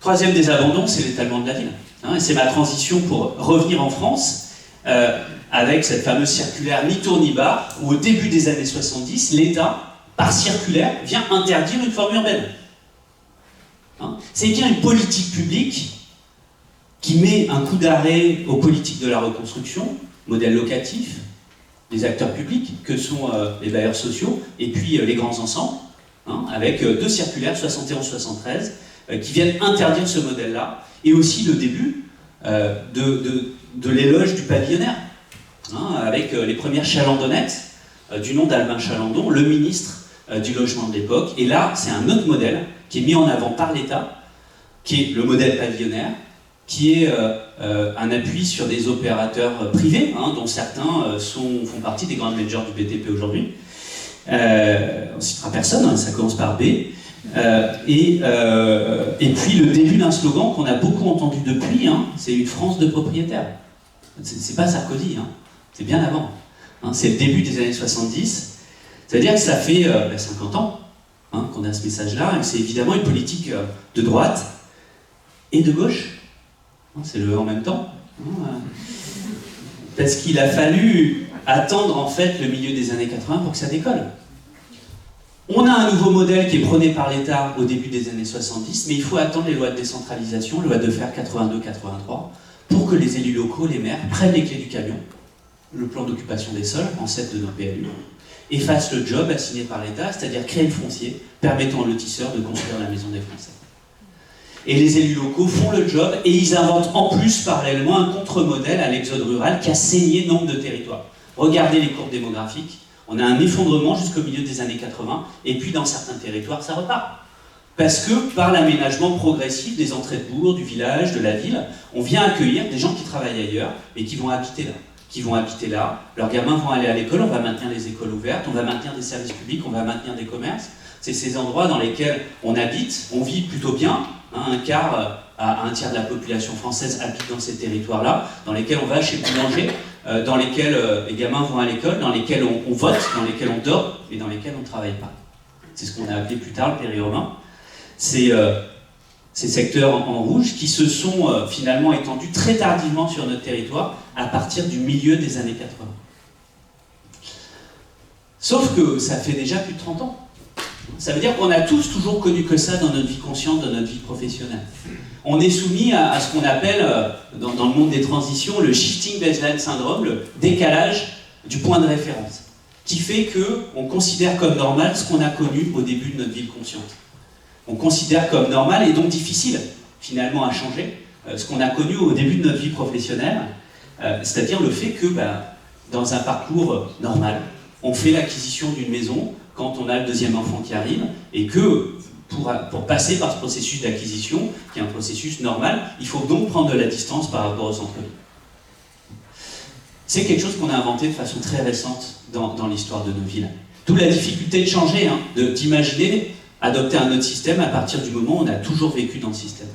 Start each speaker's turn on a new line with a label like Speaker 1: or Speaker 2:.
Speaker 1: Troisième des abandons, c'est l'étalement de la ville. Et c'est ma transition pour revenir en France, avec cette fameuse circulaire ni tour ni barre, où au début des années 70, l'État, par circulaire, vient interdire une forme urbaine. C'est bien une politique publique qui met un coup d'arrêt aux politiques de la reconstruction, modèle locatif, les acteurs publics, que sont les bailleurs sociaux, et puis les grands ensembles, avec deux circulaires, 71-73, qui viennent interdire ce modèle-là, et aussi le début de l'éloge du pavillonnaire, avec les premières chalandonnettes, du nom d'Albin Chalandon, le ministre du logement de l'époque. Et là, c'est un autre modèle qui est mis en avant par l'État, qui est le modèle pavillonnaire, qui est un appui sur des opérateurs privés, dont certains font partie des grandes majors du BTP aujourd'hui. On ne citera personne, ça commence par B. Et puis le début d'un slogan qu'on a beaucoup entendu depuis, c'est une France de propriétaires. C'est pas Sarkozy, c'est bien avant. C'est le début des années 70. C'est-à-dire que ça fait 50 ans qu'on a ce message-là, et c'est évidemment une politique de droite et de gauche. C'est le en même temps. Parce qu'il a fallu attendre en fait le milieu des années 80 pour que ça décolle. On a un nouveau modèle qui est prôné par l'État au début des années 70, mais il faut attendre les lois de décentralisation, loi de fer 82-83, pour que les élus locaux, les maires, prennent les clés du camion, le plan d'occupation des sols, ancêtre de nos PLU, et fassent le job assigné par l'État, c'est-à-dire créer le foncier, permettant aux lotisseurs de construire la maison des Français. Et les élus locaux font le job, et ils inventent en plus, parallèlement, un contre-modèle à l'exode rural qui a saigné nombre de territoires. Regardez les courbes démographiques. On a un effondrement jusqu'au milieu des années 80, et puis dans certains territoires, ça repart. Parce que par l'aménagement progressif des entrées de bourg, du village, de la ville, on vient accueillir des gens qui travaillent ailleurs, et qui vont habiter là. Leurs gamins vont aller à l'école, on va maintenir les écoles ouvertes, on va maintenir des services publics, on va maintenir des commerces. C'est ces endroits dans lesquels on habite, on vit plutôt bien, un quart à un tiers de la population française habite dans ces territoires-là, dans lesquels on va chez le boulanger, dans lesquels les gamins vont à l'école, dans lesquels on vote, dans lesquels on dort, et dans lesquels on ne travaille pas. C'est ce qu'on a appelé plus tard le périurbain. C'est ces secteurs en rouge qui se sont finalement étendus très tardivement sur notre territoire, à partir du milieu des années 80. Sauf que ça fait déjà plus de 30 ans. Ça veut dire qu'on a tous toujours connu que ça dans notre vie consciente, dans notre vie professionnelle. On est soumis à ce qu'on appelle, dans le monde des transitions, le shifting baseline syndrome, le décalage du point de référence, qui fait qu'on considère comme normal ce qu'on a connu au début de notre vie consciente. On considère comme normal et donc difficile, finalement, à changer, ce qu'on a connu au début de notre vie professionnelle, c'est-à-dire le fait que, dans un parcours normal, on fait l'acquisition d'une maison quand on a le deuxième enfant qui arrive, et que pour passer par ce processus d'acquisition, qui est un processus normal, il faut donc prendre de la distance par rapport au centre-ville. C'est quelque chose qu'on a inventé de façon très récente dans l'histoire de nos villes. D'où la difficulté de changer, d'imaginer, adopter un autre système à partir du moment où on a toujours vécu dans le système.